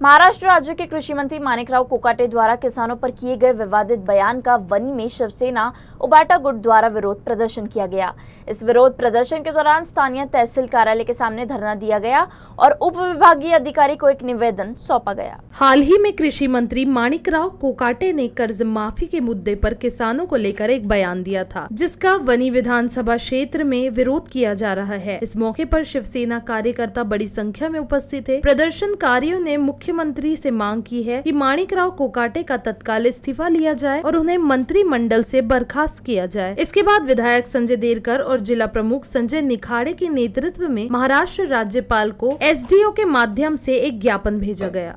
महाराष्ट्र राज्य के कृषि मंत्री माणिकराव कोकाटे द्वारा किसानों पर किए गए विवादित बयान का वनी में शिवसेना उबाटा गुट द्वारा विरोध प्रदर्शन किया गया। इस विरोध प्रदर्शन के दौरान स्थानीय तहसील कार्यालय के सामने धरना दिया गया और उप विभागीय अधिकारी को एक निवेदन सौंपा गया। हाल ही में कृषि मंत्री माणिकराव कोकाटे ने कर्ज माफी के मुद्दे पर किसानों को लेकर एक बयान दिया था, जिसका वनी विधानसभा क्षेत्र में विरोध किया जा रहा है। इस मौके पर शिवसेना कार्यकर्ता बड़ी संख्या में उपस्थित थे। प्रदर्शनकारियों ने मुख्यमंत्री से मांग की है कि माणिकराव कोकाटे का तत्काल इस्तीफा लिया जाए और उन्हें मंत्रिमंडल से बर्खास्त किया जाए। इसके बाद विधायक संजय देरकर और जिला प्रमुख संजय निखाड़े के नेतृत्व में महाराष्ट्र राज्यपाल को एसडीओ के माध्यम से एक ज्ञापन भेजा गया।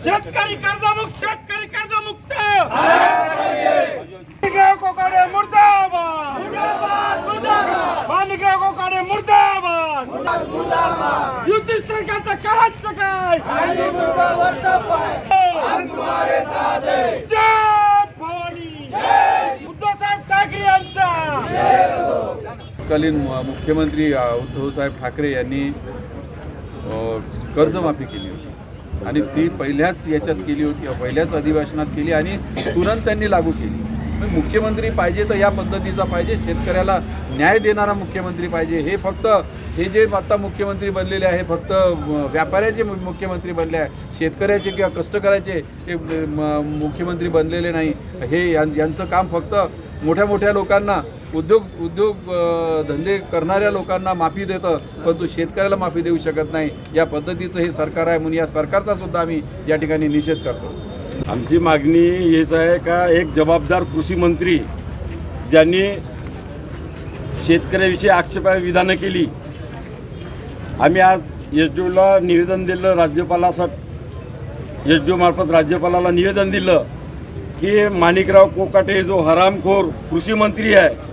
शेतकरी कर्जमुक्त, शेतकरी कर्जमुक्त, माणिकराव कोकाटे मुर्दाबाद, माणिकराव कोकाटे मुर्दाबाद, युती सरकारचा करायचं काय? जय भवानी, उद्धव साहेब ठाकरे यांचा। तत्कालीन मुख्यमंत्री उद्धव साहेब ठाकरे यांनी कर्जमाफी केली होती आणि ती पहिल्याच याच्यात केली होती, पहिल्याच अधिवेशनात केली आणि तुरंत त्यांनी लागू केली। मुख्यमंत्री पाहिजे तर या पद्धतीचा पाहिजे, शेतकऱ्याला न्याय देणारा मुख्यमंत्री पाहिजे। हे जे आता मुख्यमंत्री बनलेले आहे फक्त व्यापाऱ्याचे मुख्यमंत्री बनले आहे, शेतकऱ्याचे किंवा कष्टकऱ्याचे हे मुख्यमंत्री बनलेले नाही। हे यांचं काम फक्त मोठ्या लोकांना उद्योग धंदे करणाऱ्या लोकांना माफी देतं, परंतु शेतकऱ्याला माफी देऊ शकत नाही। या पद्धतीचं हे सरकार आहे म्हणून या सरकारचा सुद्धा आम्ही या ठिकाणी निषेध करतो। आमची मागणी हेच आहे का एक जबाबदार कृषी मंत्री ज्यांनी शेतकऱ्याविषयी आक्षेपार्ह विधानं केली, आम्ही आज एसडीओला निवेदन दिलं, राज्यपालासाठी एसडीओ मार्फत राज्यपालाला निवेदन दिलं की माणिकराव कोकाटे जो हरामखोर कृषी मंत्री आहे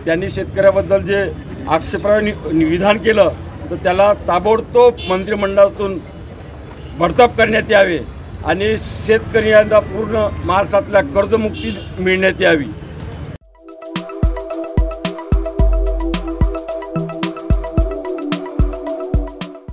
त्यांनी शेतकऱ्याबद्दल जे आक्षेपार्ह विधान केलं तर त्याला ताबडतोब मंत्रिमंडळातून बडतर्फ करण्यात यावे आणि शेतकऱ्यांना पूर्ण महाराष्ट्रातल्या कर्जमुक्ती मिळण्यात यावी।